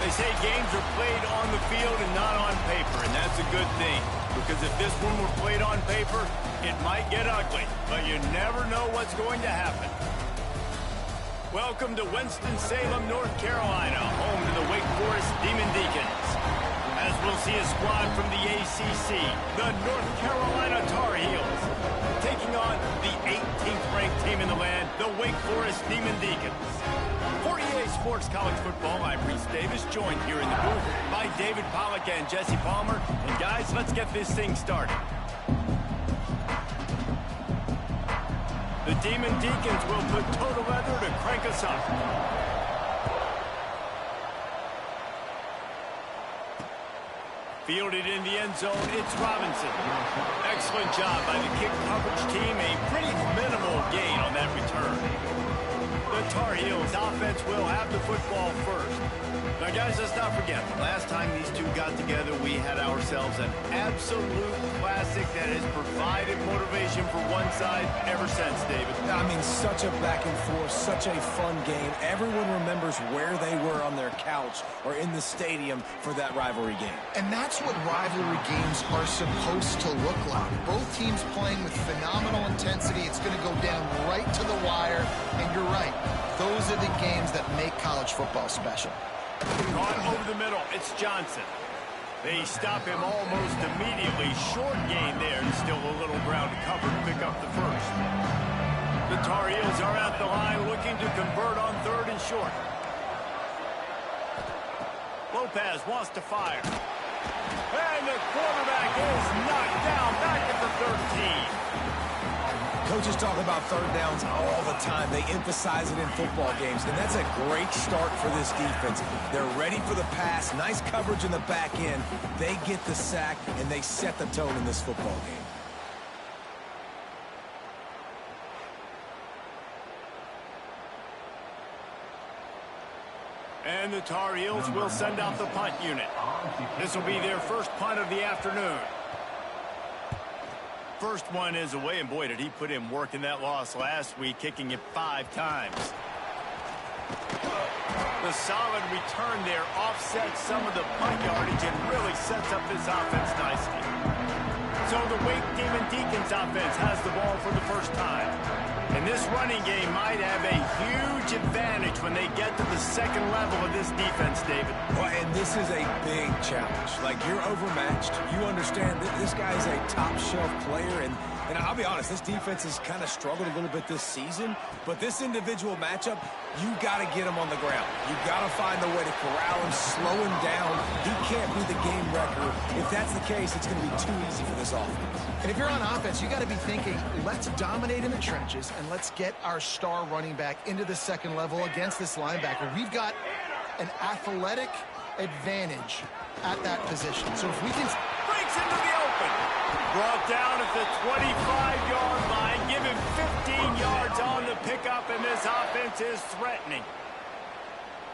They say games are played on the field and not on paper, and that's a good thing. Because if this one were played on paper, it might get ugly, but you never know what's going to happen. Welcome to Winston-Salem, North Carolina, home to the Wake Forest Demon Deacons. As we'll see a squad from the ACC, the North Carolina Tar Heels, taking on the 18th-ranked team in the land, the Wake Forest Demon Deacons. For EA Sports College Football, I'm Reese Davis, joined here in the booth by David Pollack and Jesse Palmer. And guys, let's get this thing started. The Demon Deacons will put total leather to crank us up. Fielded in the end zone, it's Robinson. Excellent job by the kick coverage team. A pretty minimal gain on that return. The Tar Heels offense will have the football first. Now, guys, let's not forget, the last time these two got together, we had ourselves an absolute classic that has provided motivation for one side ever since, David. I mean, such a back and forth, such a fun game. Everyone remembers where they were on their couch or in the stadium for that rivalry game. And that's what rivalry games are supposed to look like. Both teams playing with phenomenal intensity. It's going to go down right to the wire. And you're right, those are the games that make college football special. Caught over the middle, it's Johnson. They stop him almost immediately. Short gain there, and still a little ground to cover to pick up the first. The Tar Heels are at the line looking to convert on third and short. Lopez wants to fire. And the quarterback is knocked down back at the 13. Coaches talk about third downs all the time. They emphasize it in football games, and that's a great start for this defense. They're ready for the pass, nice coverage in the back end. They get the sack, and they set the tone in this football game. And the Tar Heels will send out the punt unit. This will be their first punt of the afternoon. First one is away, and boy, did he put in work in that loss last week, kicking it 5 times. The solid return there offsets some of the punt yardage and really sets up this offense nicely. So the Wake Demon Deacons offense has the ball for the first time. And this running game might have a huge advantage when they get to the second level of this defense, David. Well, and this is a big challenge. Like, you're overmatched. You understand that this guy is a top-shelf player, and I'll be honest, this defense has kind of struggled a little bit this season, but this individual matchup, you got to get him on the ground. You got to find a way to corral him, slow him down. He can't be the game wrecker. If that's the case, it's going to be too easy for this offense. And if you're on offense, you got to be thinking, let's dominate in the trenches and let's get our star running back into the second level against this linebacker. We've got an athletic advantage at that position. So if we can... Breaks into the open. Brought down at the 25-yard line. Give him 15 yards on the pickup, and this offense is threatening.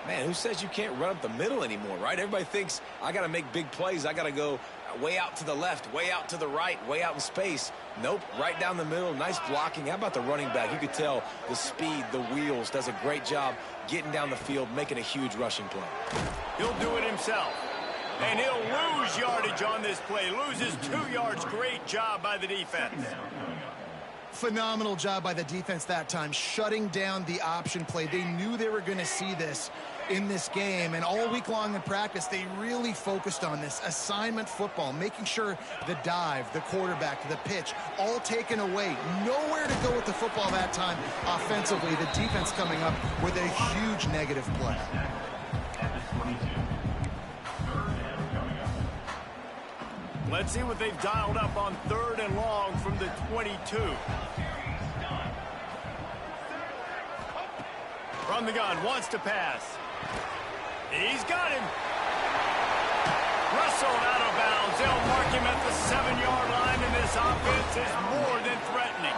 Man, who says you can't run up the middle anymore, right? Everybody thinks, I got to make big plays. I got to go way out to the left, way out to the right, way out in space. Nope, right down the middle, nice blocking. How about the running back? You could tell the speed, the wheels, does a great job getting down the field, making a huge rushing play. He'll do it himself. And he'll lose yardage on this play. Loses 2 yards. Great job by the defense. Phenomenal job by the defense that time, shutting down the option play. They knew they were going to see this in this game, and all week long in practice, they really focused on this assignment football, making sure the dive, the quarterback, the pitch, all taken away. Nowhere to go with the football that time offensively. The defense coming up with a huge negative play. Let's see what they've dialed up on third and long from the 22. From the gun, wants to pass. He's got him. Wrestled out of bounds. They'll mark him at the 7-yard line, and this offense is more than threatening.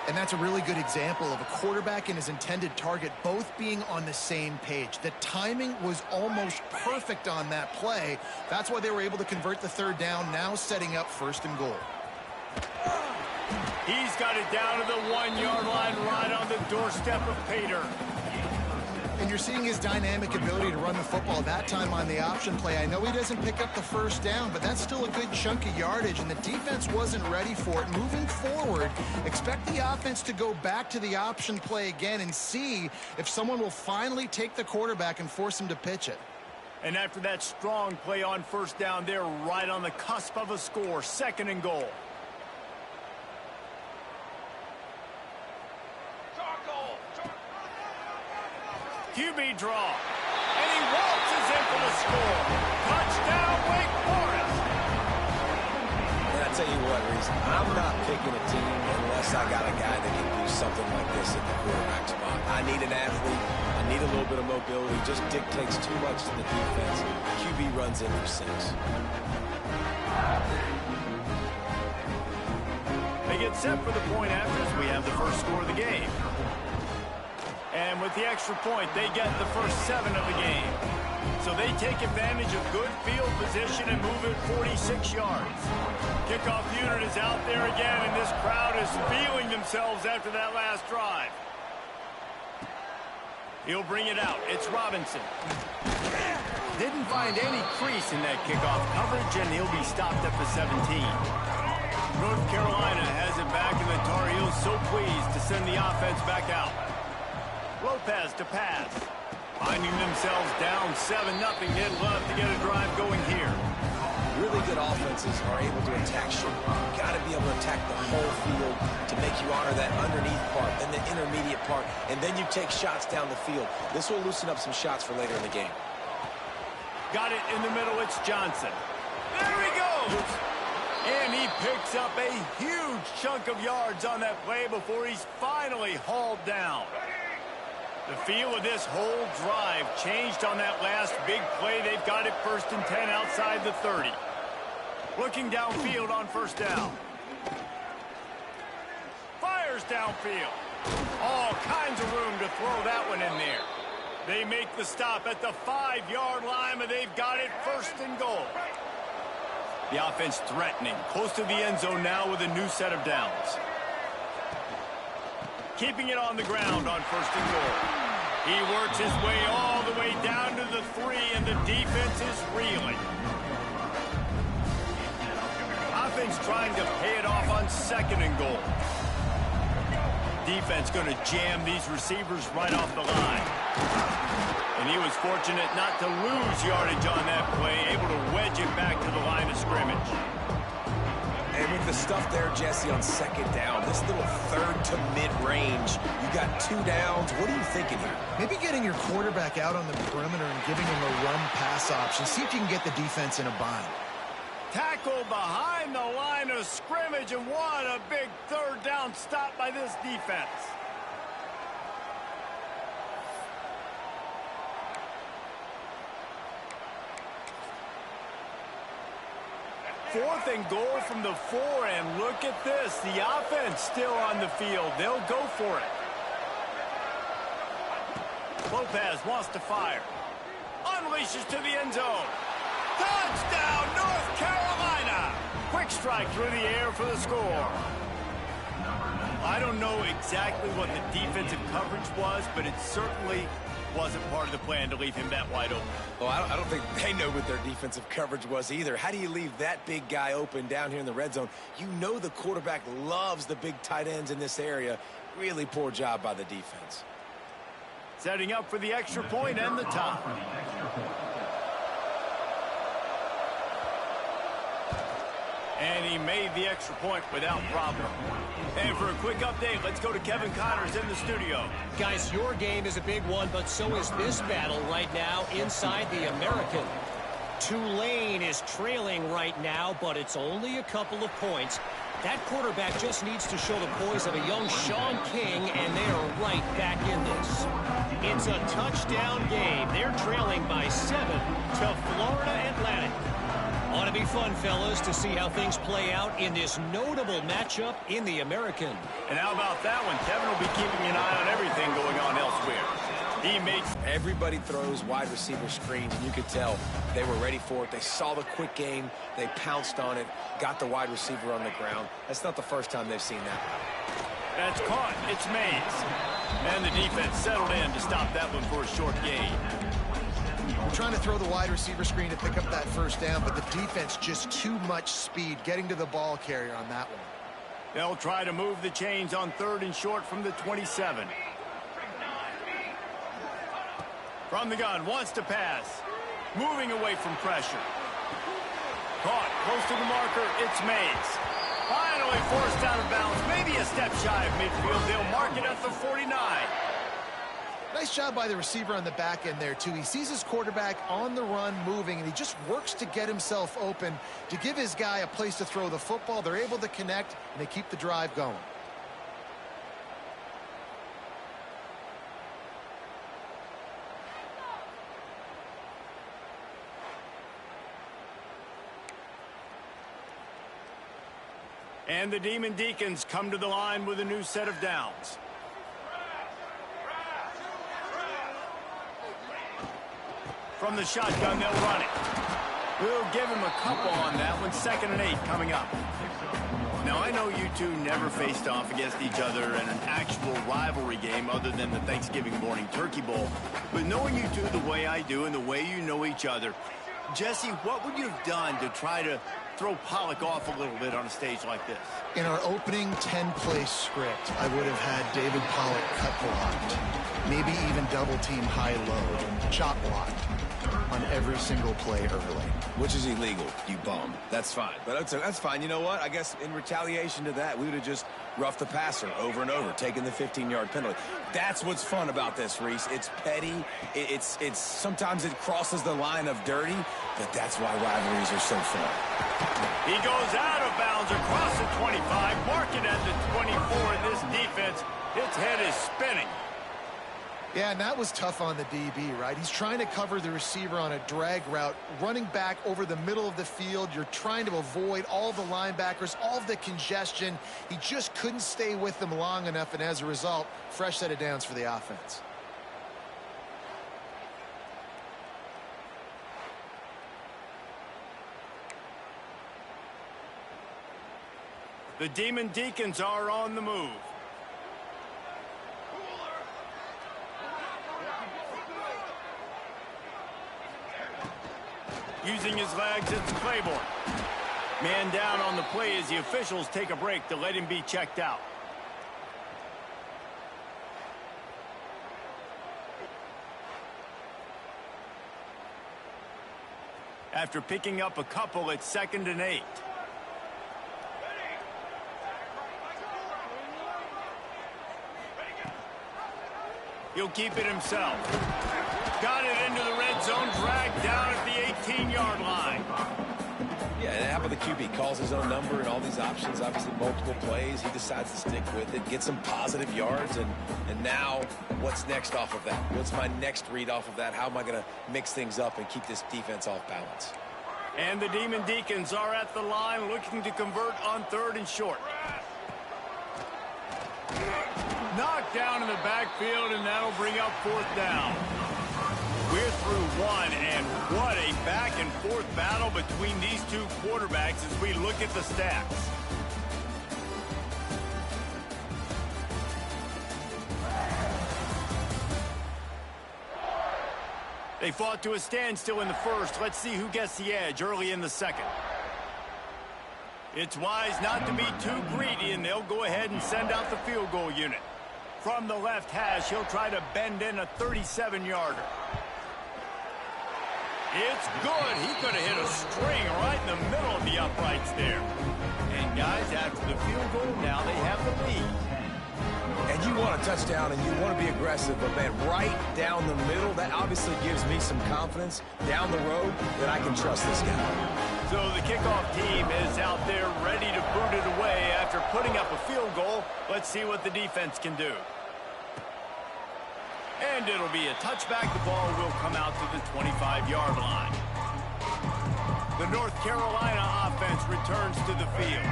And that's a really good example of a quarterback and his intended target both being on the same page. The timing was almost perfect on that play. That's why they were able to convert the third down, now setting up first and goal. He's got it down to the 1-yard line right on the doorstep of Pater. And you're seeing his dynamic ability to run the football, that time on the option play. I know he doesn't pick up the first down, but that's still a good chunk of yardage, and the defense wasn't ready for it. Moving forward, expect the offense to go back to the option play again and see if someone will finally take the quarterback and force him to pitch it. And after that strong play on first down, they're right on the cusp of a score. 2nd and goal. QB draw. And he waltzes in for the score. Touchdown, Wake Forest. And I tell you what, Reese, I'm not picking a team unless I got a guy that can do something like this at the quarterback spot. I need an athlete. I need a little bit of mobility. Just dictates too much to the defense. QB runs in for 6. They get set for the point after as we have the first score of the game. And with the extra point, they get the first 7 of the game. So they take advantage of good field position and move it 46 yards. Kickoff unit is out there again, and this crowd is feeling themselves after that last drive. He'll bring it out. It's Robinson. Didn't find any crease in that kickoff coverage, and he'll be stopped at the 17. North Carolina has it back, and the Tar Heels so pleased to send the offense back out. Lopez to pass. Finding themselves down 7-0. They'd love to get a drive going here. Really good offenses are able to attack short. You've got to be able to attack the whole field to make you honor that underneath part, then the intermediate part, and then you take shots down the field. This will loosen up some shots for later in the game. Got it in the middle. It's Johnson. There he goes. And he picks up a huge chunk of yards on that play before he's finally hauled down. The feel of this whole drive changed on that last big play. They've got it 1st and 10 outside the 30. Looking downfield on first down. Fires downfield. All kinds of room to throw that one in there. They make the stop at the 5-yard line, but they've got it 1st and goal. The offense threatening. Close to the end zone now with a new set of downs. Keeping it on the ground on 1st and goal. He works his way all the way down to the 3, and the defense is reeling. Offense trying to pay it off on 2nd and goal. Defense going to jam these receivers right off the line. And he was fortunate not to lose yardage on that play, able to wedge it back to the line of scrimmage. And with the stuff there, Jesse, on 2nd down, this little 3rd to mid-range, you got 2 downs. What are you thinking here? Maybe getting your quarterback out on the perimeter and giving him a run-pass option. See if you can get the defense in a bind. Tackle behind the line of scrimmage, and what a big 3rd down stop by this defense. Fourth and goal from the 4, and look at this. The offense still on the field. They'll go for it. Lopez wants to fire. Unleashes to the end zone. Touchdown, North Carolina! Quick strike through the air for the score. I don't know exactly what the defensive coverage was, but it certainly wasn't part of the plan to leave him that wide open. Well, I don't think they know what their defensive coverage was either. How do you leave that big guy open down here in the red zone? You know the quarterback loves the big tight ends in this area. Really poor job by the defense. Setting up for the extra point and the tie. And he made the extra point without problem. And for a quick update, let's go to Kevin Connors in the studio. Guys, your game is a big one, but so is this battle right now inside the American. Tulane is trailing right now, but it's only a couple of points. That quarterback just needs to show the poise of a young Sean King, and they are right back in this. It's a touchdown game. They're trailing by 7 to Florida Atlantic. Ought to be fun, fellas, to see how things play out in this notable matchup in the American. And how about that one? Kevin will be keeping an eye on everything going on elsewhere. He makes... Everybody throws wide receiver screens, and you could tell they were ready for it. They saw the quick game. They pounced on it, got the wide receiver on the ground. That's not the first time they've seen that. That's caught. It's Mays. And the defense settled in to stop that one for a short gain. We're trying to throw the wide receiver screen to pick up that first down, but the defense just too much speed getting to the ball carrier on that one. They'll try to move the chains on 3rd and short from the 27. From the gun, wants to pass. Moving away from pressure. Caught close to the marker, it's Mays. Finally forced out of bounds, maybe a step shy of midfield. They'll mark it at the 49. Nice job by the receiver on the back end there, too. He sees his quarterback on the run moving, and he just works to get himself open to give his guy a place to throw the football. They're able to connect, and they keep the drive going. And the Demon Deacons come to the line with a new set of downs. From the shotgun, they'll run it. We'll give him a couple on that one. 2nd and 8 coming up. Now, I know you two never faced off against each other in an actual rivalry game other than the Thanksgiving morning Turkey Bowl. But knowing you two the way I do and the way you know each other, Jesse, what would you have done to try to throw Pollock off a little bit on a stage like this? In our opening 10-play script, I would have had David Pollock cut blocked, maybe even double-team high-low, chop blocked on every single play early. Which is illegal, you bum. That's fine. But that's fine. You know what? I guess in retaliation to that, we would have just roughed the passer over and over, taking the 15-yard penalty. That's what's fun about this, Reese. It's petty. It's sometimes it crosses the line of dirty, but that's why rivalries are so fun. He goes out of bounds across the 25, marking at the 24, and this defense, its head is spinning. Yeah, and that was tough on the DB, right? He's trying to cover the receiver on a drag route, running back over the middle of the field. You're trying to avoid all the linebackers, all of the congestion. He just couldn't stay with them long enough, and as a result, fresh set of downs for the offense. The Demon Deacons are on the move. Using his legs, it's Claiborne. Man down on the play as the officials take a break to let him be checked out. After picking up a couple, it's 2nd and 8. He'll keep it himself. Got it into the red zone, dragged down at the 18-yard line. Yeah, and how about the QB? Calls his own number and all these options, obviously multiple plays. He decides to stick with it, get some positive yards, and now what's next off of that? What's my next read off of that? How am I going to mix things up and keep this defense off balance? And the Demon Deacons are at the line looking to convert on 3rd and short. Knocked down in the backfield, and that'll bring up 4th down. We're through one, and what a back-and-forth battle between these two quarterbacks as we look at the stats. They fought to a standstill in the first. Let's see who gets the edge early in the second. It's wise not to be too greedy, and they'll go ahead and send out the field goal unit. From the left hash, he'll try to bend in a 37-yarder. It's good. He could have hit a string right in the middle of the uprights there. And guys, after the field goal, now they have the lead. And you want a touchdown and you want to be aggressive, but man, right down the middle, that obviously gives me some confidence down the road that I can trust this guy. So the kickoff team is out there ready to boot it away after putting up a field goal. Let's see what the defense can do. And it'll be a touchback. The ball will come out to the 25-yard line. The North Carolina offense returns to the field.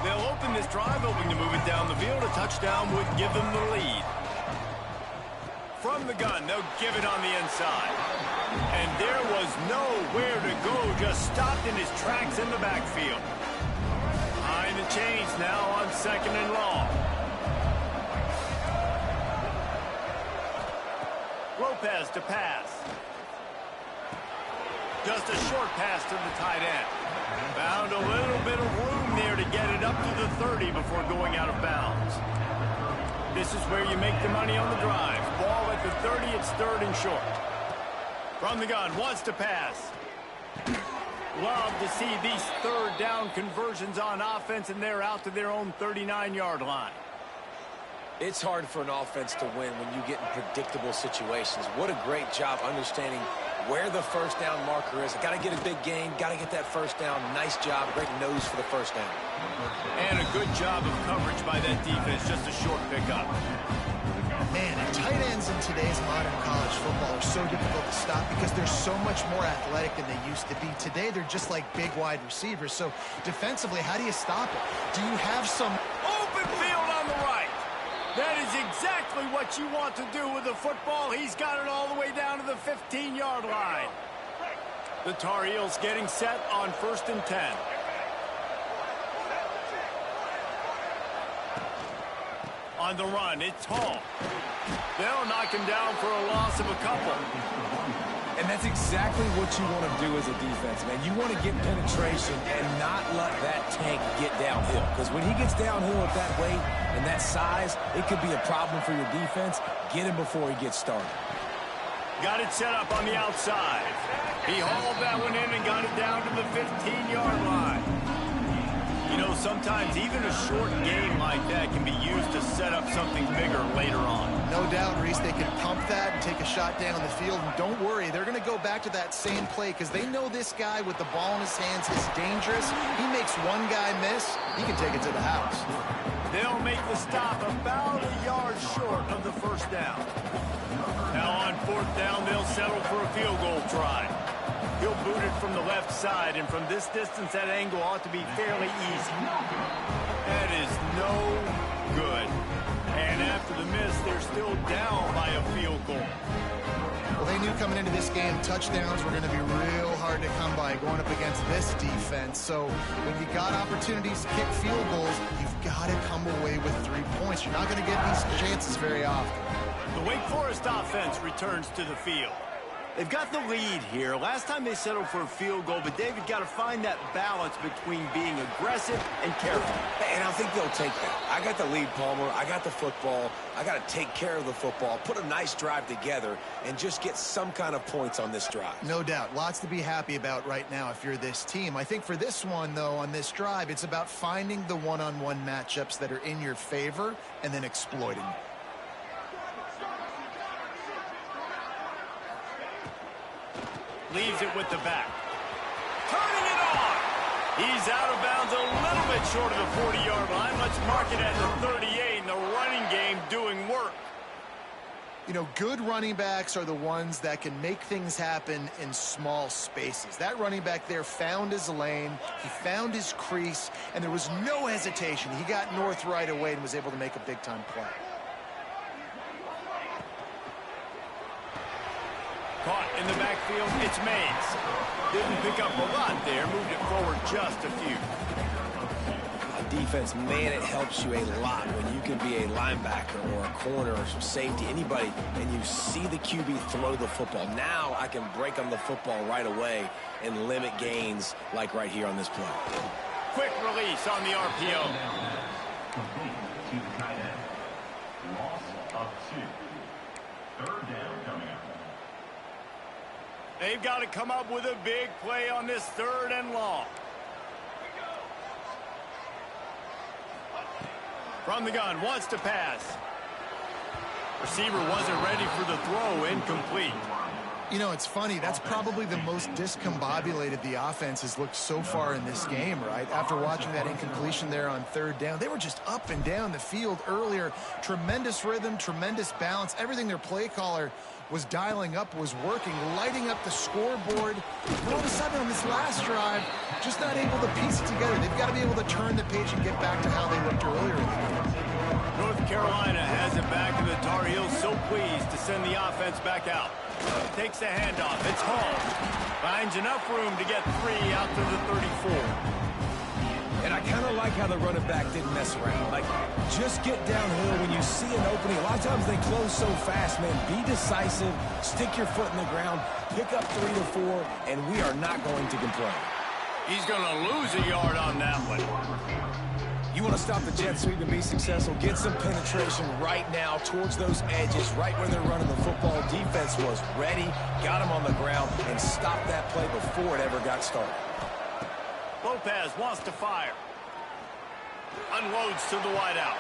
They'll open this drive, hoping to move it down the field. A touchdown would give them the lead. From the gun, they'll give it on the inside. And there was nowhere to go, just stopped in his tracks in the backfield. Behind the chains now on 2nd and long. Lopez to pass. Just a short pass to the tight end. Found a little bit of room there to get it up to the 30 before going out of bounds. This is where you make the money on the drive. Ball at the 30, it's third and short. From the gun, wants to pass. Love to see these third down conversions on offense, and they're out to their own 39-yard line. It's hard for an offense to win when you get in predictable situations. What a great job understanding where the first down marker is. Got to get a big gain, got to get that first down. Nice job, great nose for the first down. And a good job of coverage by that defense, just a short pickup. Man, and tight ends in today's modern college football are so difficult to stop because they're so much more athletic than they used to be. Today, they're just like big wide receivers. So defensively, how do you stop it? Do you have some open field on the right? That is exactly what you want to do with the football. He's got it all the way down to the 15-yard line. The Tar Heels getting set on 1st and 10. On the run, it's Hall. They'll knock him down for a loss of a couple. And that's exactly what you want to do as a defense, man. You want to get penetration and not let that tank get downhill. Because when he gets downhill at that weight and that size, it could be a problem for your defense. Get him before he gets started. Got it set up on the outside. He hauled that one in and got it down to the 15-yard line. You know, sometimes even a short game like that can be used to set up something bigger later on. No doubt, Reese, they can pump that and take a shot down the field. And don't worry, they're going to go back to that same play because they know this guy with the ball in his hands is dangerous. He makes one guy miss, he can take it to the house. They'll make the stop about a yard short of the first down. Now on 4th down, they'll settle for a field goal try. He'll boot it from the left side, and from this distance, that angle ought to be fairly easy. That is no good. And after the miss, they're still down by a field goal. Well, they knew coming into this game, touchdowns were going to be real hard to come by going up against this defense. So when you got opportunities to kick field goals, you've got to come away with 3 points. You're not going to get these chances very often. The Wake Forest offense returns to the field. They've got the lead here. Last time they settled for a field goal, but David got to find that balance between being aggressive and careful. And I think they'll take that. I got the lead, Palmer. I got the football. I got to take care of the football, put a nice drive together, and just get some kind of points on this drive. No doubt. Lots to be happy about right now if you're this team. I think for this one, though, on this drive, it's about finding the one-on-one matchups that are in your favor and then exploiting them. Leaves it with the back. Turning it on. He's out of bounds a little bit short of the 40-yard line. Let's mark it at the 38, and the running game doing work. You know, good running backs are the ones that can make things happen in small spaces. That running back there found his lane, he found his crease, and there was no hesitation. He got north right away and was able to make a big-time play. Caught in the backfield, it's Mays. Didn't pick up a lot there, moved it forward just a few. Defense, man, it helps you a lot when you can be a linebacker or a corner or some safety, anybody, and you see the QB throw the football. Now I can break on the football right away and limit gains like right here on this play. Quick release on the RPO. Complete to the tight end. Loss of 2. 3rd down coming up. They've got to come up with a big play on this 3rd and long. From the gun, wants to pass. Receiver wasn't ready for the throw, incomplete. You know, it's funny. That's probably the most discombobulated the offense has looked so far in this game, right? After watching that incompletion there on 3rd down, they were just up and down the field earlier. Tremendous rhythm, tremendous balance. Everything their play caller was dialing up was working, lighting up the scoreboard. And all of a sudden on this last drive, just not able to piece it together. They've got to be able to turn the page and get back to how they looked earlier in the game. North Carolina has it back, and the Tar Heels so pleased to send the offense back out. Takes the handoff. It's Hall. Finds enough room to get 3 out to the 34. And I kind of like how the running back didn't mess around. Like, just get downhill when you see an opening. A lot of times they close so fast, man. Be decisive, stick your foot in the ground, pick up 3 to 4, and we are not going to complain. He's going to lose a yard on that one. You want to stop the jet sweep and be successful, get some penetration right now towards those edges, right where they're running the football. Defense was ready, got him on the ground, and stopped that play before it ever got started. Lopez wants to fire. Unloads to the wideout.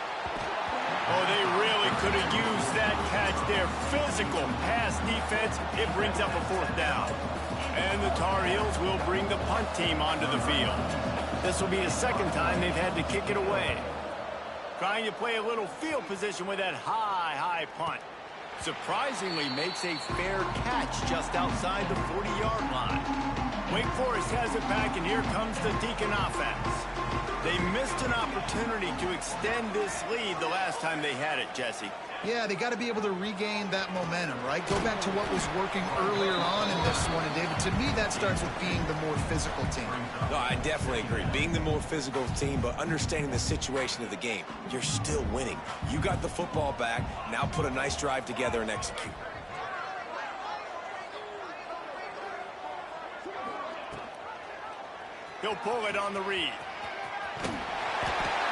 Oh, they really could have used that catch there. Physical pass defense. It brings up a 4th down. And the Tar Heels will bring the punt team onto the field. This will be the 2nd time they've had to kick it away. Trying to play a little field position with that high punt. Surprisingly makes a fair catch just outside the 40-yard line. Wake Forest has it back, and here comes the Deacon offense. They missed an opportunity to extend this lead the last time they had it, Jesse. Yeah, they got to be able to regain that momentum, right? Go back to what was working earlier on in this one. And, David, to me, that starts with being the more physical team. No, I definitely agree. Being the more physical team, but understanding the situation of the game. You're still winning. You got the football back. Now put a nice drive together and execute. He'll pull it on the read.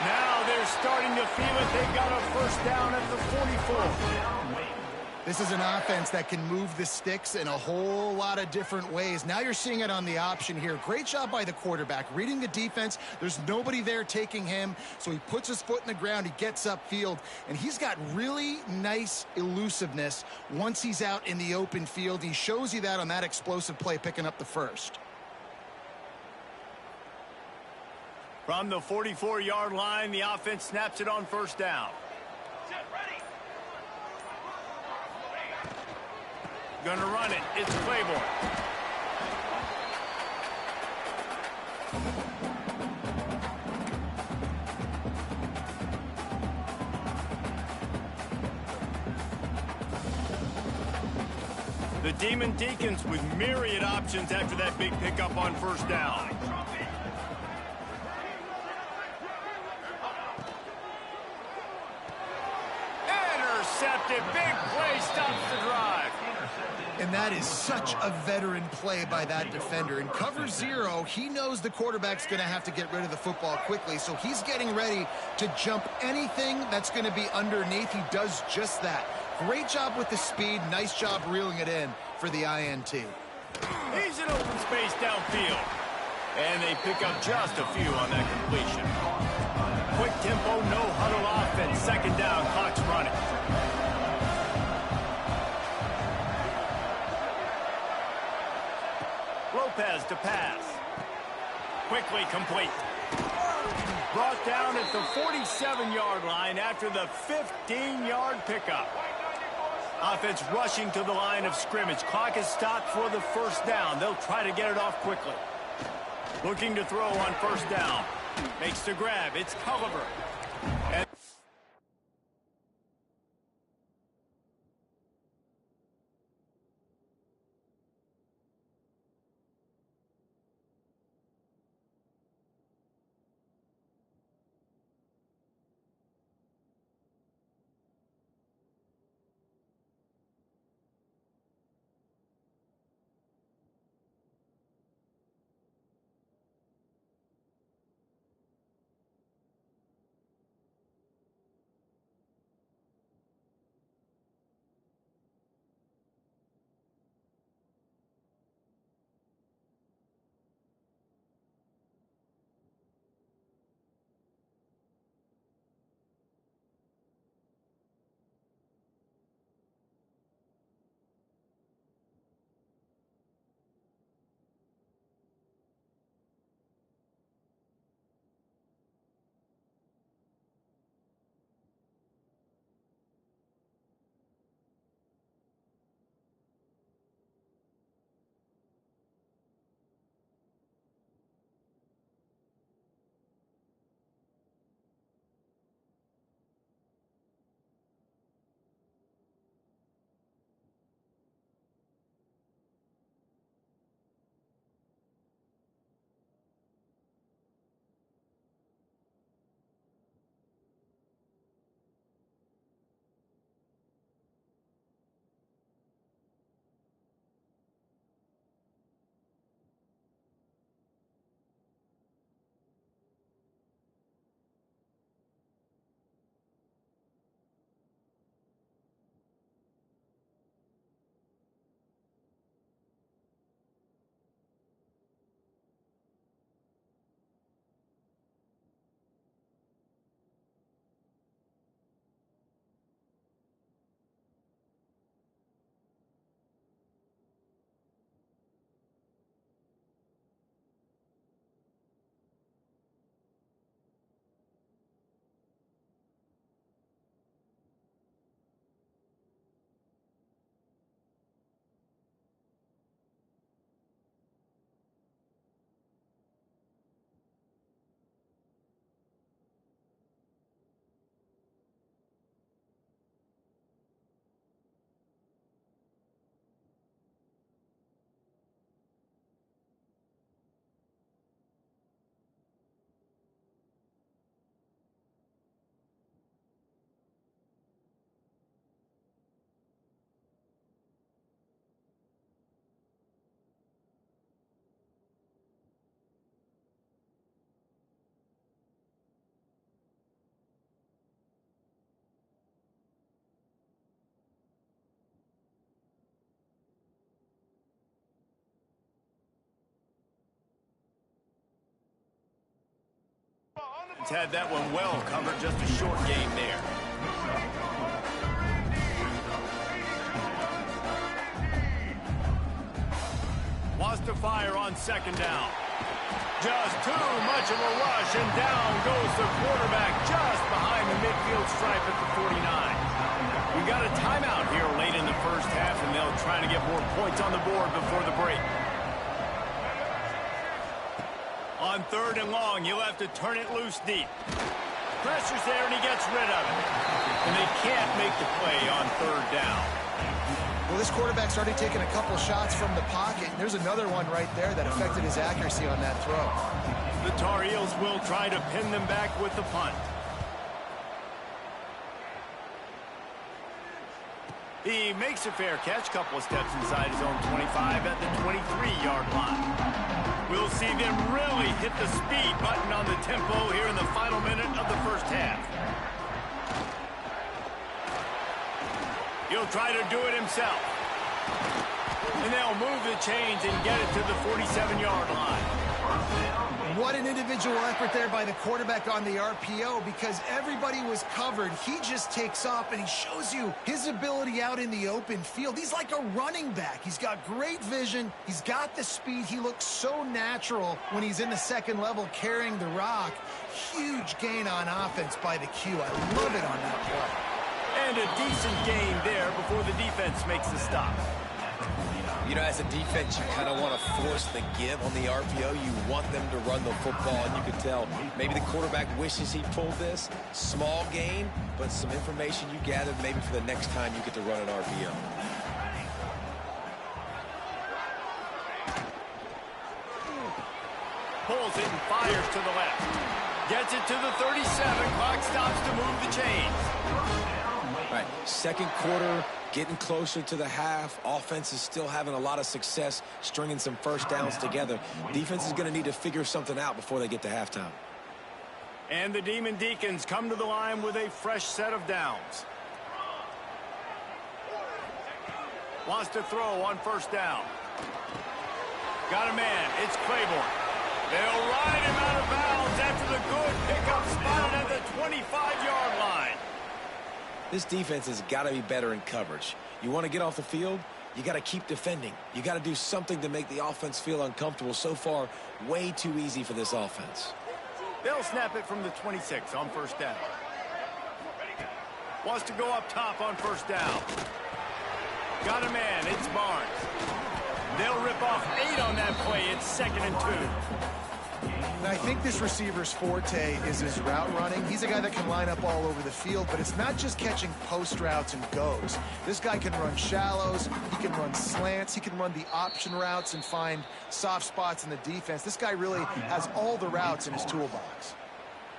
Now they're starting to feel it. They've got a 1st down at the 44. This is an offense that can move the sticks in a whole lot of different ways. Now you're seeing it on the option here. Great job by the quarterback. Reading the defense. There's nobody there taking him, so he puts his foot in the ground. He gets upfield, and he's got really nice elusiveness once he's out in the open field. He shows you that on that explosive play, picking up the 1st. From the 44-yard line, the offense snaps it on 1st down. Gonna run it. It's Claiborne. The Demon Deacons with myriad options after that big pickup on 1st down. Intercepted. Big play stops the drive. And that is such a veteran play by that defender. In cover 0, he knows the quarterback's going to have to get rid of the football quickly, so he's getting ready to jump anything that's going to be underneath. He does just that. Great job with the speed. Nice job reeling it in for the INT. He's in open space downfield. And they pick up just a few on that completion. Quick tempo, no huddle offense. 2nd down, clock's running. Lopez to pass. Quickly complete. Brought down at the 47-yard line after the 15-yard pickup. Offense rushing to the line of scrimmage. Clock is stopped for the 1st down. They'll try to get it off quickly. Looking to throw on 1st down. Makes the grab. It's Culliver. And defense had that one well covered, just a short game there. Wants to fire on second down. Just too much of a rush, and down goes the quarterback just behind the midfield stripe at the 49. We got a timeout here late in the first half, and they'll try to get more points on the board before the break. On 3rd and long, he'll have to turn it loose deep. Pressure's there, and he gets rid of it. And they can't make the play on 3rd down. Well, this quarterback started taking a couple shots from the pocket. There's another one right there that affected his accuracy on that throw. The Tar Heels will try to pin them back with the punt. He makes a fair catch, couple of steps inside his own 25 at the 23-yard line. We'll see them really hit the speed button on the tempo here in the final minute of the first half. He'll try to do it himself. And they'll move the chains and get it to the 47-yard line. What an individual effort there by the quarterback on the RPO, because everybody was covered. He just takes off, and he shows you his ability out in the open field. He's like a running back. He's got great vision. He's got the speed. He looks so natural when he's in the second level carrying the rock. Huge gain on offense by the Q. I love it on that play. And a decent gain there before the defense makes the stop. You know, as a defense, you kind of want to force the give on the RPO. You want them to run the football, and you can tell maybe the quarterback wishes he pulled this. Small gain, but some information you gathered maybe for the next time you get to run an RPO. Pulls it and fires to the left. Gets it to the 37. Clock stops to move the chains. All right, second quarter, getting closer to the half. Offense is still having a lot of success stringing some first downs together. Defense is going to need to figure something out before they get to halftime. And the Demon Deacons come to the line with a fresh set of downs. Wants to throw on first down. Got a man. It's Claiborne. They'll ride him out of bounds after the good pickup spotted at the 25-yard line. This defense has got to be better in coverage. You want to get off the field, you got to keep defending. You got to do something to make the offense feel uncomfortable. So far, way too easy for this offense. They'll snap it from the 26 on first down. Wants to go up top on first down. Got a man. It's Barnes. They'll rip off 8 on that play. It's 2nd and 2. And I think this receiver's forte is his route running. He's a guy that can line up all over the field, but it's not just catching post routes and goes. This guy can run shallows, he can run slants, he can run the option routes and find soft spots in the defense. This guy really has all the routes in his toolbox.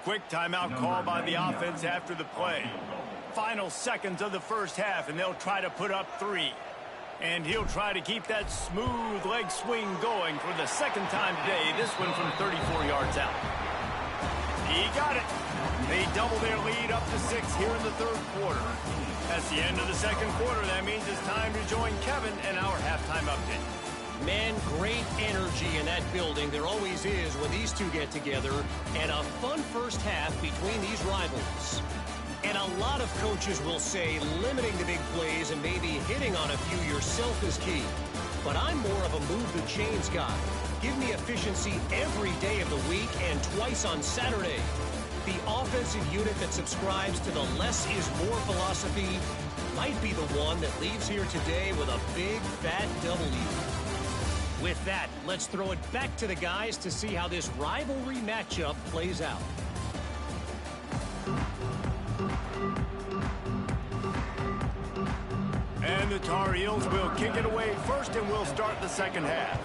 Quick timeout call by the offense after the play. Final seconds of the first half, and they'll try to put up 3. And he'll try to keep that smooth leg swing going for the second time today, this one from 34 yards out. He got it. They double their lead up to 6 here in the third quarter. That's the end of the second quarter. That means it's time to join Kevin and our halftime update. Man, great energy in that building. There always is when these two get together. And a fun first half between these rivals. And a lot of coaches will say limiting the big plays and maybe hitting on a few yourself is key. But I'm more of a move the chains guy. Give me efficiency every day of the week and twice on Saturday. The offensive unit that subscribes to the less is more philosophy might be the one that leaves here today with a big fat W. With that, let's throw it back to the guys to see how this rivalry matchup plays out. And the Tar Heels will kick it away first, and we'll start the second half.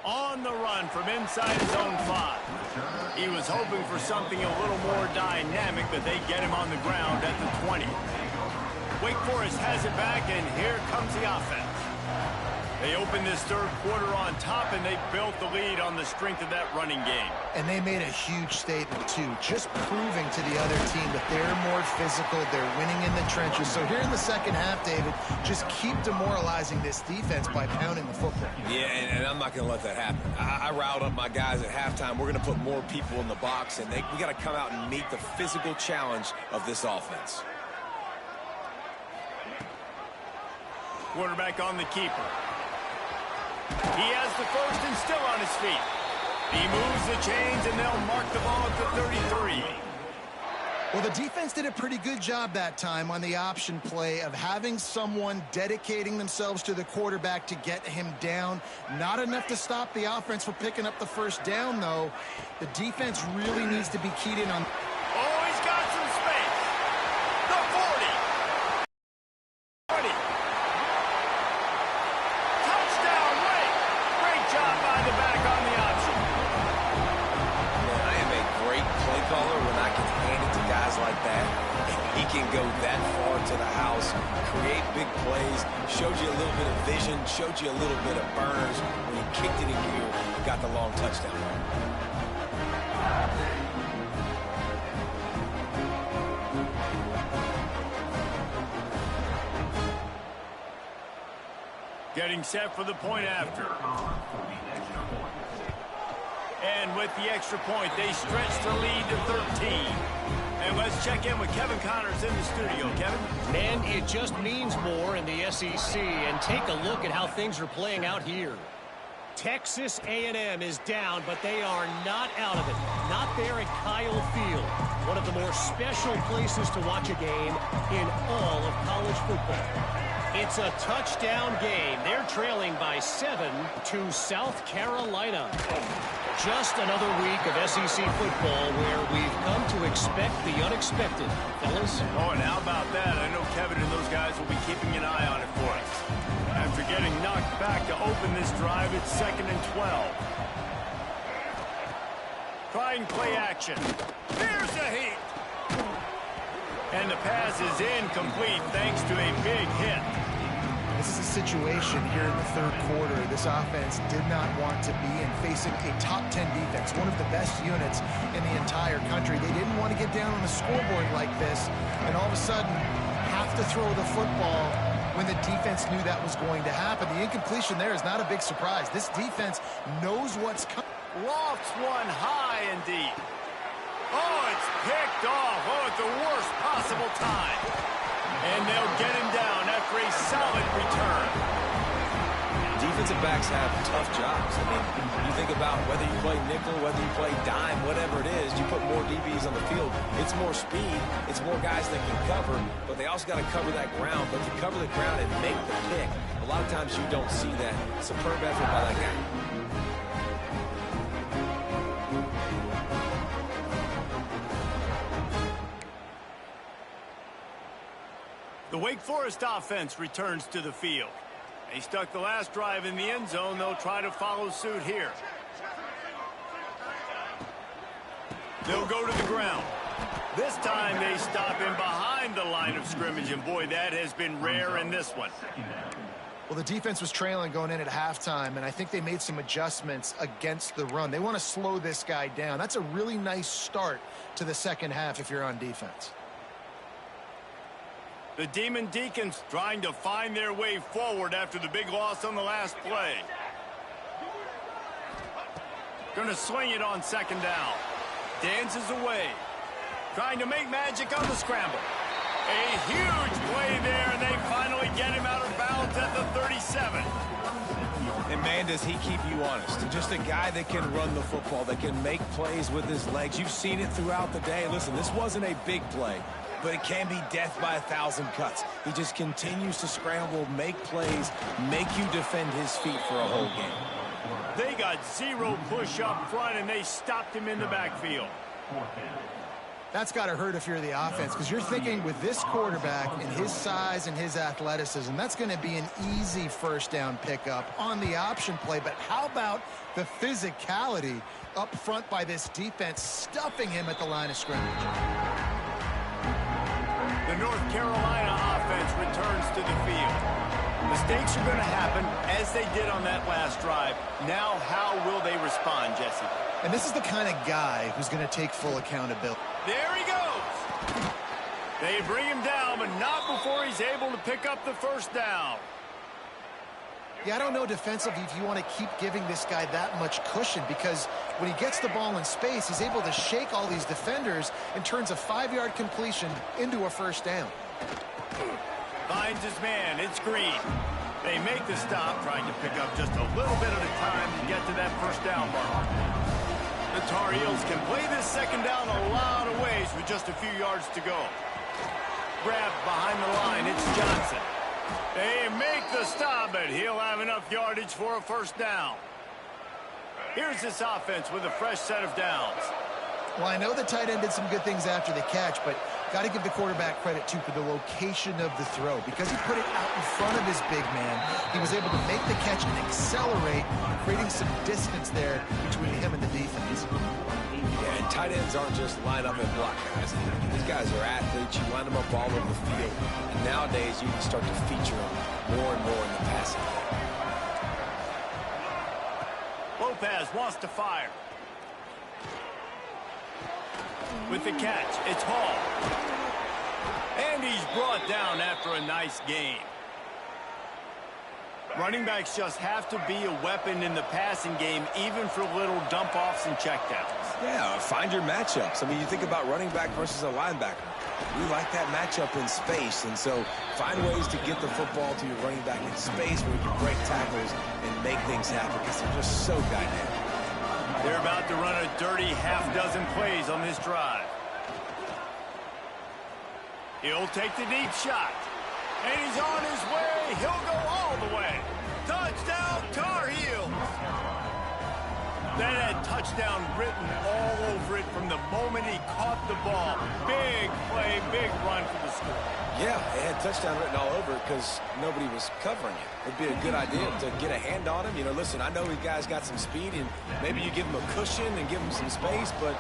On the run from inside his own 5. He was hoping for something a little more dynamic, but they get him on the ground at the 20. Wake Forest has it back, and here comes the offense. They opened this third quarter on top, and they built the lead on the strength of that running game. And they made a huge statement, too, just proving to the other team that they're more physical, they're winning in the trenches. So here in the second half, David, just keep demoralizing this defense by pounding the football. Yeah, and I'm not going to let that happen. I riled up my guys at halftime. We're going to put more people in the box, and we got to come out and meet the physical challenge of this offense. Quarterback on the keeper. He has the first and still on his feet. He moves the chains, and they'll mark the ball at the 33. Well, the defense did a pretty good job that time on the option play of having someone dedicating themselves to the quarterback to get him down. Not enough to stop the offense from picking up the first down, though. The defense really needs to be keyed in on... Oh, he's got some space. The 40. 20. Touchdown, Wake. Great job by the back on the option. Man, I am a great play caller when I can hand it to guys like that. He can go that far to the house, create big plays, showed you a little bit of vision, showed you a little bit of burners. When he kicked it in gear, he got the long touchdown. Getting set for the point after. And with the extra point, they stretch the lead to 13. And let's check in with Kevin Connors in the studio. Kevin? Man, it just means more in the SEC. And take a look at how things are playing out here. Texas A&M is down, but they are not out of it. Not there at Kyle Field. One of the more special places to watch a game in all of college football. It's a touchdown game. They're trailing by 7 to South Carolina. Just another week of SEC football where we've come to expect the unexpected, fellas. Oh, and how about that? I know Kevin and those guys will be keeping an eye on it for us. After getting knocked back to open this drive, it's 2nd and 12. Trying play action. There's the heat. And the pass is incomplete thanks to a big hit. This is a situation here in the third quarter this offense did not want to be in, facing a top 10 defense, one of the best units in the entire country. They didn't want to get down on the scoreboard like this and all of a sudden have to throw the football when the defense knew that was going to happen. The incompletion there is not a big surprise. This defense knows what's coming. Lofts one high and deep. Oh, it's picked off. Oh, at the worst possible time. And they'll get him down after a solid return. Defensive backs have tough jobs. I mean, you think about whether you play nickel, whether you play dime, whatever it is, you put more DBs on the field. It's more speed. It's more guys that can cover, but they also got to cover that ground. But to cover the ground and make the pick, a lot of times you don't see that. Superb effort by that guy. The Wake Forest offense returns to the field. They stuck the last drive in the end zone. They'll try to follow suit here. They'll go to the ground. This time they stop him behind the line of scrimmage, and boy, that has been rare in this one. Well, the defense was trailing going in at halftime, and I think they made some adjustments against the run. They want to slow this guy down. That's a really nice start to the second half if you're on defense. The Demon Deacons trying to find their way forward after the big loss on the last play. Going to swing it on 2nd down. Dances away. Trying to make magic on the scramble. A huge play there, and they finally get him out of bounds at the 37. And man, does he keep you honest. Just a guy that can run the football, that can make plays with his legs. You've seen it throughout the day. Listen, this wasn't a big play, but it can be death by 1,000 cuts. He just continues to scramble, make plays, make you defend his feet for a whole game. They got 0 push up front, and they stopped him in the backfield. That's got to hurt if you're the offense, because you're thinking with this quarterback and his size and his athleticism, that's going to be an easy first down pickup on the option play. But how about the physicality up front by this defense, stuffing him at the line of scrimmage? The North Carolina offense returns to the field. Mistakes are going to happen, as they did on that last drive. Now, how will they respond, Jesse? And this is the kind of guy who's going to take full accountability. There he goes. They bring him down, but not before he's able to pick up the first down. Yeah, I don't know defensively if you want to keep giving this guy that much cushion, because when he gets the ball in space, he's able to shake all these defenders and turns a 5-yard completion into a first down. Finds his man. It's Green. They make the stop, trying to pick up just a little bit at a time to get to that first down mark. The Tar Heels can play this second down a lot of ways with just a few yards to go. Grabbed behind the line. It's Johnson. They make the stop, but he'll have enough yardage for a first down. Here's this offense with a fresh set of downs. Well, I know the tight end did some good things after the catch, but got to give the quarterback credit, too, for the location of the throw. Because he put it out in front of his big man, he was able to make the catch and accelerate, creating some distance there between him and the defense. Yeah, and tight ends aren't just line up and block guys. These guys are athletes. You line them up all over the field. And nowadays, you can start to feature them more and more in the passing game. Lopez wants to fire. With the catch, it's Hall. And he's brought down after a nice gain. Running backs just have to be a weapon in the passing game, even for little dump-offs and checkdowns. Yeah, find your matchups. I mean, you think about running back versus a linebacker. We like that matchup in space, and so find ways to get the football to your running back in space where you can break tackles and make things happen, because they're just so dynamic. They're about to run a dirty half-dozen plays on this drive. He'll take the deep shot. And he's on his way. He'll go all the way. Touchdown, Tar Heels. That had touchdown written all over it from the moment he caught the ball. Big play, big run for the score. Yeah, it had touchdown written all over it because nobody was covering it. It'd be a good idea to get a hand on him. You know, listen, I know you guys got some speed, and maybe you give him a cushion and give him some space, but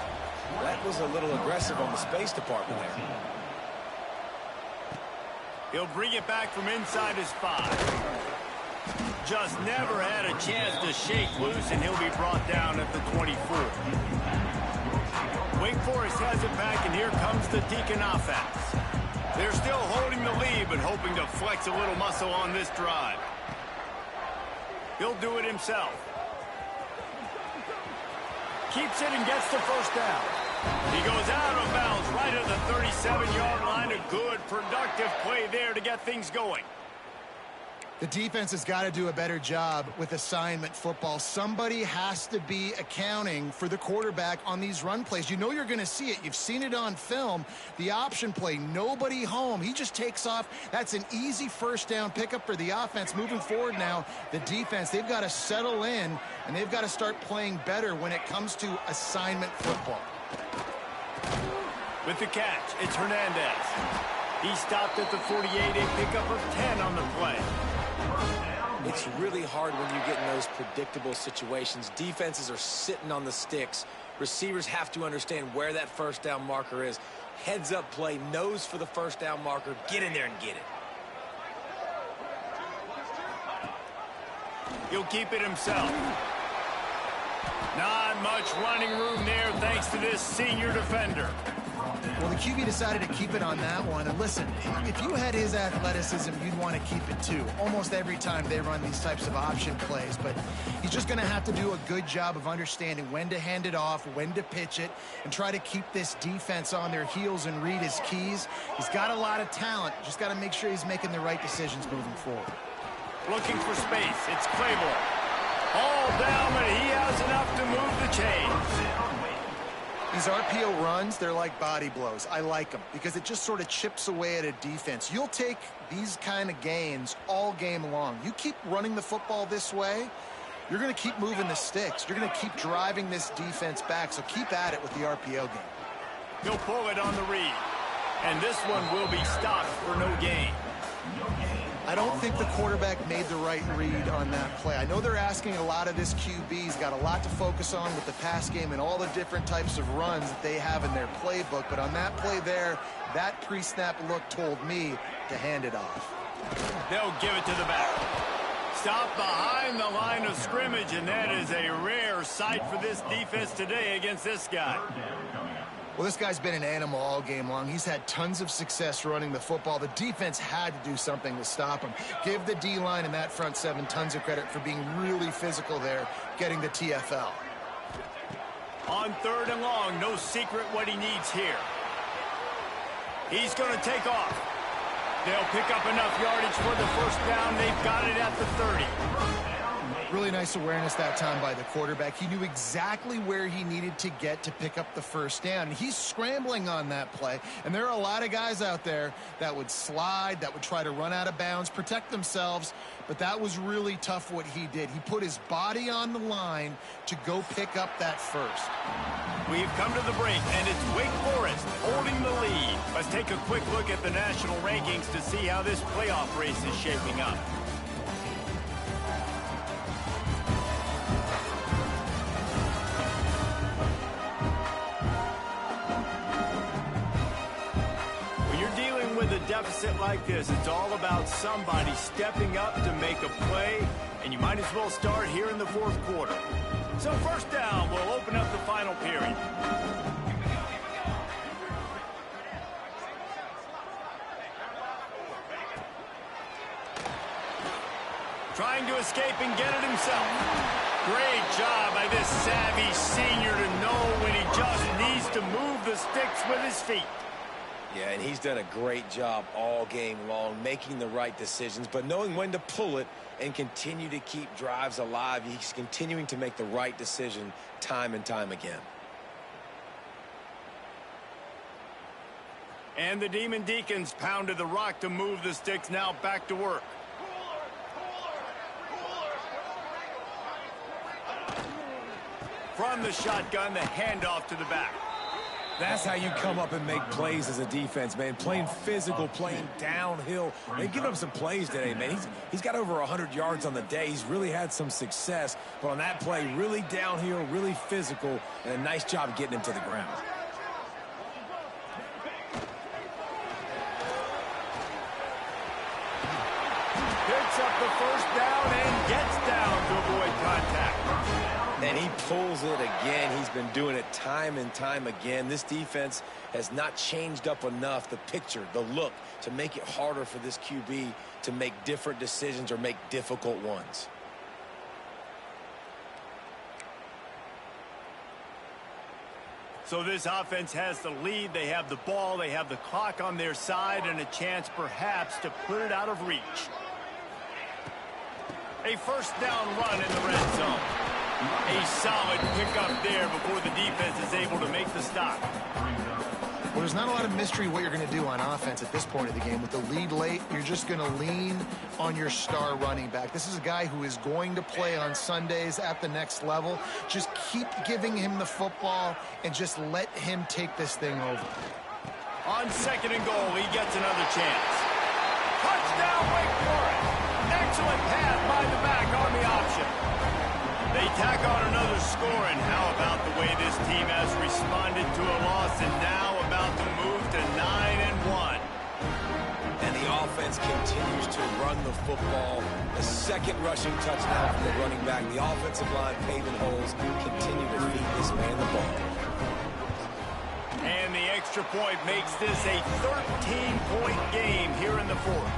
that was a little aggressive on the space department there. He'll bring it back from inside his 5. Just never had a chance to shake loose, and he'll be brought down at the 24. Wake Forest has it back, and here comes the Deacon offense. They're still holding the lead, but hoping to flex a little muscle on this drive. He'll do it himself. Keeps it and gets the first down. He goes out of bounds right at the 37-yard line. A good, productive play there to get things going. The defense has got to do a better job with assignment football. Somebody has to be accounting for the quarterback on these run plays. You know you're going to see it. You've seen it on film. The option play, nobody home. He just takes off. That's an easy first down pickup for the offense. Moving forward now, the defense, they've got to settle in, and they've got to start playing better when it comes to assignment football. With the catch, it's Hernandez. He stopped at the 48, a pickup of 10 on the play. It's really hard when you get in those predictable situations. Defenses are sitting on the sticks. Receivers have to understand where that first down marker is. Heads up play, nose for the first down marker. Get in there and get it. He'll keep it himself. Not much running room there thanks to this senior defender. Well, the QB decided to keep it on that one. And listen, if you had his athleticism, you'd want to keep it too. Almost every time they run these types of option plays. But he's just going to have to do a good job of understanding when to hand it off, when to pitch it, and try to keep this defense on their heels and read his keys. He's got a lot of talent. Just got to make sure he's making the right decisions moving forward. Looking for space. It's Claiborne. All down, but he has enough to move the chains. These RPO runs, they're like body blows. I like them because it just sort of chips away at a defense. You'll take these kind of gains all game long. You keep running the football this way, you're going to keep moving the sticks. You're going to keep driving this defense back, so keep at it with the RPO game. He'll pull it on the read, and this one will be stopped for no gain. I don't think the quarterback made the right read on that play. I know they're asking a lot of this QB. He's got a lot to focus on with the pass game and all the different types of runs that they have in their playbook. But on that play there, that pre-snap look told me to hand it off. They'll give it to the back. Stop behind the line of scrimmage, and that is a rare sight for this defense today against this guy. Well, this guy's been an animal all game long. He's had tons of success running the football. The defense had to do something to stop him. Give the D-line and that front seven tons of credit for being really physical there, getting the TFL. On 3rd and long, no secret what he needs here. He's going to take off. They'll pick up enough yardage for the first down. They've got it at the 30. Really nice awareness that time by the quarterback. He knew exactly where he needed to get to pick up the first down. He's scrambling on that play, and there are a lot of guys out there that would slide, that would try to run out of bounds, protect themselves, but that was really tough what he did. He put his body on the line to go pick up that first. We've come to the break, and it's Wake Forest holding the lead. Let's take a quick look at the national rankings to see how this playoff race is shaping up. A deficit like this, it's all about somebody stepping up to make a play, and you might as well start here in the 4th quarter. So first down, we'll open up the final period. Trying to escape and get it himself. Great job by this savvy senior to know when he just needs to move the sticks with his feet. Yeah, and he's done a great job all game long, making the right decisions, but knowing when to pull it and continue to keep drives alive. He's continuing to make the right decision time and time again. And the Demon Deacons pounded the rock to move the sticks, now back to work. From the shotgun, the handoff to the back. That's how you come up and make plays as a defense, man. Playing physical, playing downhill. They've given up some plays today, man. He's got over 100 yards on the day. He's really had some success. But on that play, really downhill, really physical, and a nice job getting him to the ground. Picks up the first down and gets down to avoid contact. And he pulls it again. He's been doing it time and time again. This defense has not changed up enough the picture, the look, to make it harder for this QB to make different decisions or make difficult ones. So this offense has the lead. They have the ball. They have the clock on their side and a chance perhaps to put it out of reach. A first down run in the red zone. A solid pickup there before the defense is able to make the stop. Well, there's not a lot of mystery what you're going to do on offense at this point of the game. With the lead late, you're just going to lean on your star running back. This is a guy who is going to play on Sundays at the next level. Just keep giving him the football and just let him take this thing over. On 2nd and goal, he gets another chance. Touchdown, Wake Forest. Excellent pass by the back on the option. They tack on another score, and how about the way this team has responded to a loss and now about to move to 9-1. And the offense continues to run the football. The second rushing touchdown from the running back. The offensive line paving holes, continue to feed this man the ball. And the extra point makes this a 13-point game here in the 4th.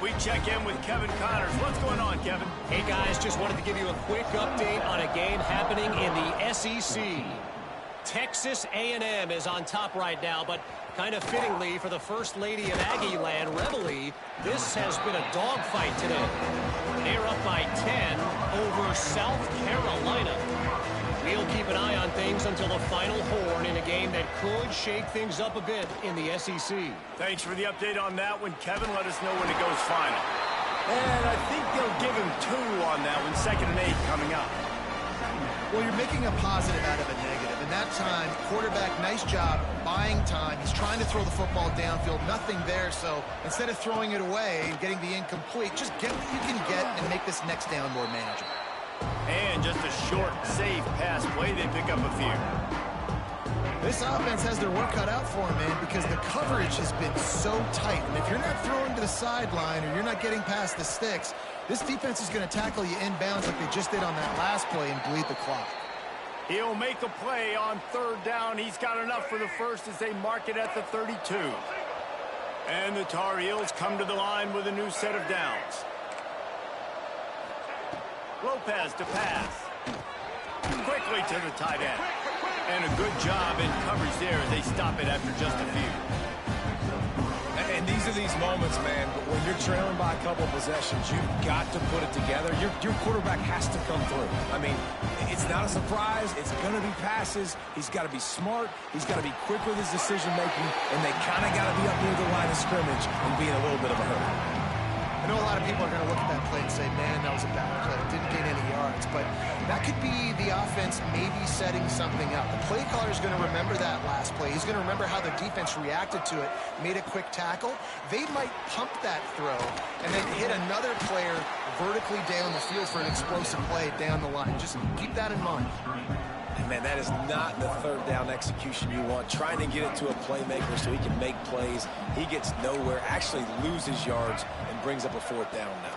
We check in with Kevin Connors. What's going on, Kevin? Hey, guys, just wanted to give you a quick update on a game happening in the SEC. Texas A&M is on top right now, but kind of fittingly for the First Lady of Aggie Land, Reveille, this has been a dogfight today. They're up by 10 over South Carolina. We'll keep an eye on things until the final horn in a game that could shake things up a bit in the SEC. Thanks for the update on that one, Kevin. Let us know when it goes final. And I think they'll give him 2 on that one. 2nd and 8 coming up. Well, you're making a positive out of a negative. In that time, quarterback, nice job, buying time. He's trying to throw the football downfield. Nothing there, so instead of throwing it away and getting the incomplete, just get what you can get and make this next down more manageable. And just a short, safe pass play. They pick up a few. This offense has their work cut out for them, man, because the coverage has been so tight. And if you're not throwing to the sideline or you're not getting past the sticks, this defense is going to tackle you inbounds like they just did on that last play and bleed the clock. He'll make a play on third down. He's got enough for the first as they mark it at the 32. And the Tar Heels come to the line with a new set of downs. Lopez to pass. Quickly to the tight end. And a good job in coverage there as they stop it after just a few. And these are these moments, man, when you're trailing by a couple of possessions, you've got to put it together. Your quarterback has to come through. I mean, it's not a surprise. It's going to be passes. He's got to be smart. He's got to be quick with his decision-making, and they kind of got to be up near the line of scrimmage and be in a little bit of a hurry. I know a lot of people are going to look at that play and say, man, that was a bad play. It didn't gain any yards. But that could be the offense maybe setting something up. The play caller is going to remember that last play. He's going to remember how the defense reacted to it, made a quick tackle. They might pump that throw and then hit another player vertically down the field for an explosive play down the line. Just keep that in mind. Man, that is not the third down execution you want. Trying to get it to a playmaker so he can make plays. He gets nowhere, actually loses yards, and brings up a fourth down now.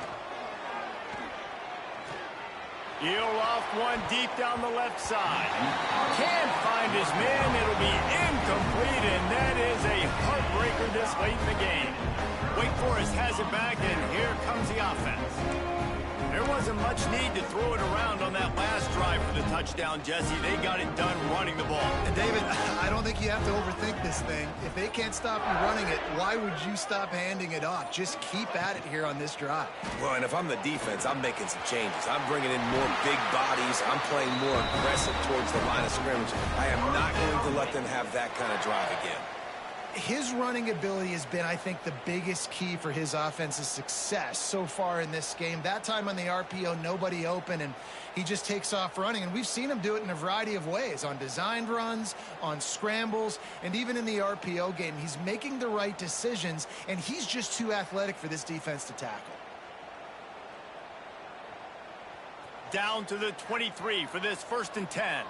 He'll off one deep down the left side. Can't find his man. It'll be incomplete, and that is a heartbreaker this late in the game. Wake Forest has it back, and here comes the offense. There wasn't much need to throw it around on that last drive for the touchdown, Jesse. They got it done running the ball. And David, I don't think you have to overthink this thing. If they can't stop you running it, why would you stop handing it off? Just keep at it here on this drive. Well, and if I'm the defense, I'm making some changes. I'm bringing in more big bodies. I'm playing more aggressive towards the line of scrimmage. I am not going to let them have that kind of drive again. His running ability has been, I think, the biggest key for his offense's success so far in this game. That time on the RPO, nobody open, and he just takes off running. And we've seen him do it in a variety of ways, on designed runs, on scrambles, and even in the RPO game. He's making the right decisions, and he's just too athletic for this defense to tackle. Down to the 23 for this 1st and 10.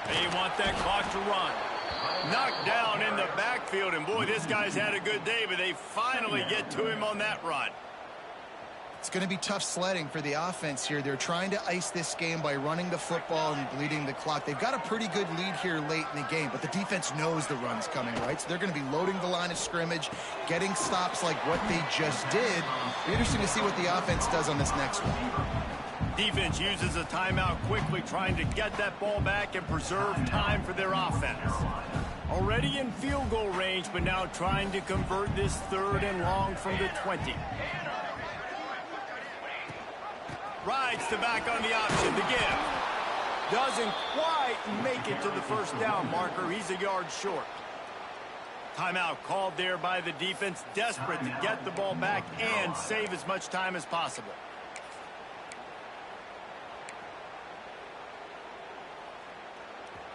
They want that clock to run. Knocked down in the backfield, and boy, this guy's had a good day, but they finally get to him on that run. It's going to be tough sledding for the offense here. They're trying to ice this game by running the football and bleeding the clock. They've got a pretty good lead here late in the game, but the defense knows the run's coming, right? So they're going to be loading the line of scrimmage, getting stops like what they just did. It'll be interesting to see what the offense does on this next one. Defense uses a timeout quickly, trying to get that ball back and preserve time for their offense. Already in field goal range, but now trying to convert this 3rd and long from the 20. Rides to back on the option to give. Doesn't quite make it to the 1st down marker. He's a yard short. Timeout called there by the defense, desperate to get the ball back and save as much time as possible.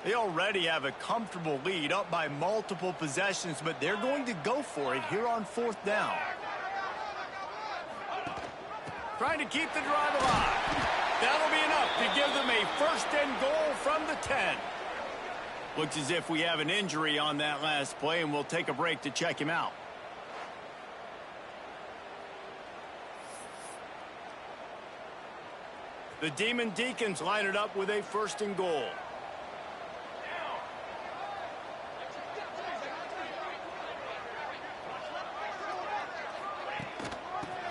They already have a comfortable lead, up by multiple possessions, but they're going to go for it here on 4th down. Trying to keep the drive alive. That'll be enough to give them a 1st and goal from the 10. Looks as if we have an injury on that last play, and we'll take a break to check him out. The Demon Deacons line it up with a 1st and goal.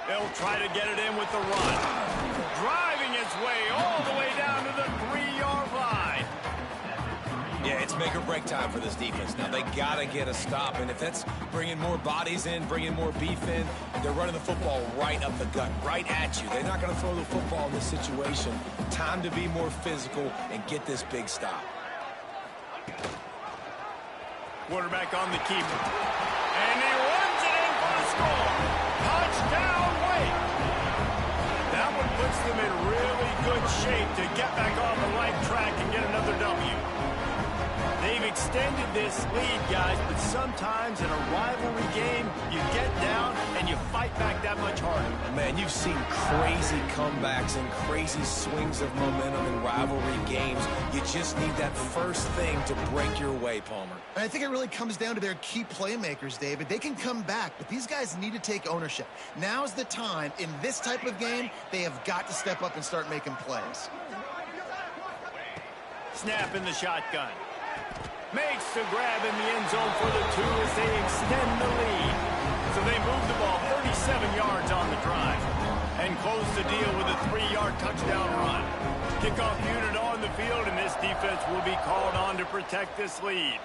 They'll try to get it in with the run. Driving his way all the way down to the 3-yard line. Yeah, it's make or break time for this defense. Now, they got to get a stop, and if that's bringing more bodies in, bringing more beef in, they're running the football right up the gut, right at you. They're not going to throw the football in this situation. Time to be more physical and get this big stop. Quarterback on the keeper. And he runs it in for the score. Touchdown, Wake. That one puts them in really good shape to get back on the right track and get another W. They've extended this lead, guys, but sometimes in a rivalry game, you get down and you fight back that much harder. man, you've seen crazy comebacks and crazy swings of momentum in rivalry games. You just need that first thing to break your way, Palmer. And I think it really comes down to their key playmakers, David. They can come back, but these guys need to take ownership. Now's the time. In this type of game, they have got to step up and start making plays. Snap in the shotgun. Makes the grab in the end zone for the 2 as they extend the lead. So they move the ball 37 yards on the drive and close the deal with a 3-yard touchdown run. Kickoff unit on the field, and this defense will be called on to protect this lead.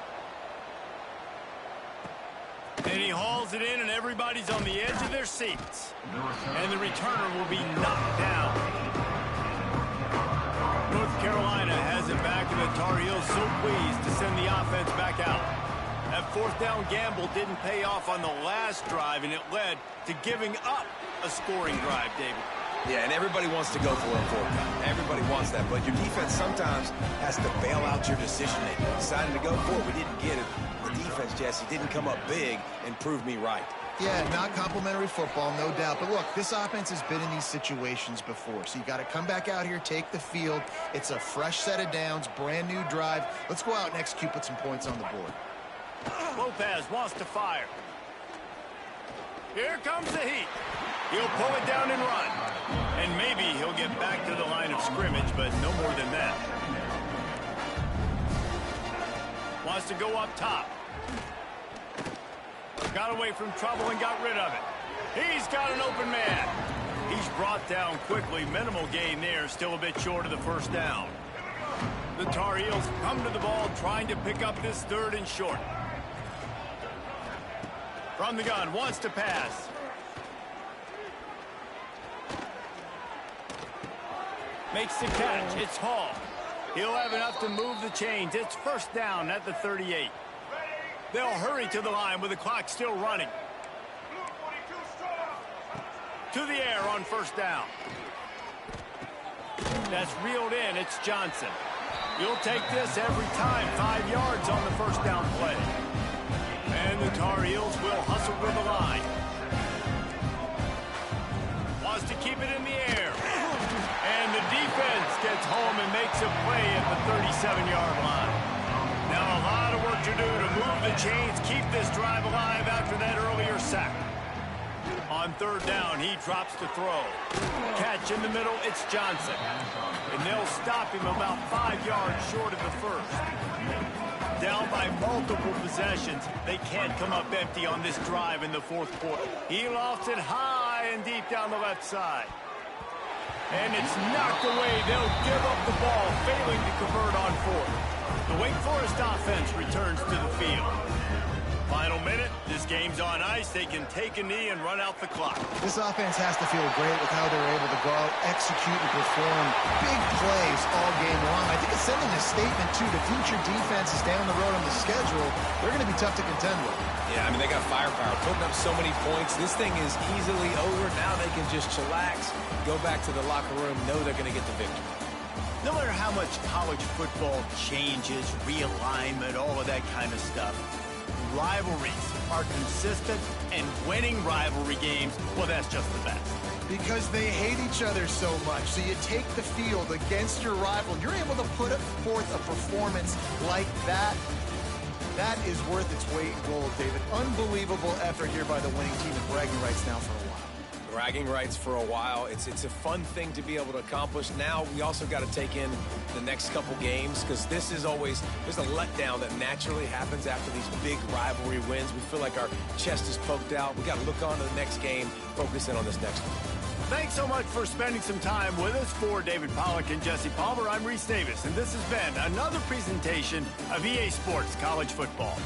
And he hauls it in, and everybody's on the edge of their seats. And the returner will be knocked down. North Carolina has it back, and the Tar Heels so pleased to send the offense back out. That 4th down gamble didn't pay off on the last drive, and it led to giving up a scoring drive, David. Yeah, and everybody wants to go for a 4th down. Everybody wants that, but your defense sometimes has to bail out your decision-making. Decided to go for it, we didn't get it. The defense, Jesse, didn't come up big and prove me right. Yeah, not complimentary football, no doubt. But look, this offense has been in these situations before. So you got to come back out here, take the field. It's a fresh set of downs, brand new drive. Let's go out and execute, put some points on the board. Lopez wants to fire. Here comes the heat. He'll pull it down and run. And maybe he'll get back to the line of scrimmage, but no more than that. Wants to go up top. Got away from trouble and got rid of it. He's got an open man. He's brought down quickly. Minimal gain there. Still a bit short of the 1st down. The Tar Heels come to the ball trying to pick up this 3rd and short. From the gun, wants to pass. Makes the catch. It's Hall. He'll have enough to move the chains. It's 1st down at the 38. They'll hurry to the line with the clock still running. To the air on 1st down. That's reeled in. It's Johnson. You'll take this every time. 5 yards on the 1st down play. And the Tar Heels will hustle to the line. Wants to keep it in the air. And the defense gets home and makes a play at the 37-yard line. Now a lot of work to do to move the chains, keep this drive alive after that earlier sack. On 3rd down, he drops to throw. Catch in the middle, it's Johnson. And they'll stop him about 5 yards short of the 1st. Down by multiple possessions, they can't come up empty on this drive in the 4th quarter. He lofts it high and deep down the left side. And it's knocked away. They'll give up the ball, failing to convert on 4th. The Wake Forest offense returns to the field. Final minute. This game's on ice. They can take a knee and run out the clock. This offense has to feel great with how they're able to go out, execute, and perform big plays all game long. I think it's sending a statement, too, to future defenses down the road on the schedule. They're going to be tough to contend with. Yeah, I mean, they got firepower, putting up so many points. This thing is easily over. Now they can just chillax, go back to the locker room, know they're going to get the victory. No matter how much college football changes, realignment, all of that kind of stuff, rivalries are consistent, and winning rivalry games, well, that's just the best. Because they hate each other so much. So you take the field against your rival. You're able to put forth a performance like that. That is worth its weight in gold, David. Unbelievable effort here by the winning team, and bragging rights now for a while. Bragging rights for a while. It's a fun thing to be able to accomplish. Now we also got to take in the next couple games, because this is always, there's a letdown that naturally happens after these big rivalry wins. We feel like our chest is poked out. We got to look on to the next game, focus in on this next one. Thanks so much for spending some time with us. For David Pollack and Jesse Palmer, I'm Reese Davis, and this has been another presentation of EA Sports College Football.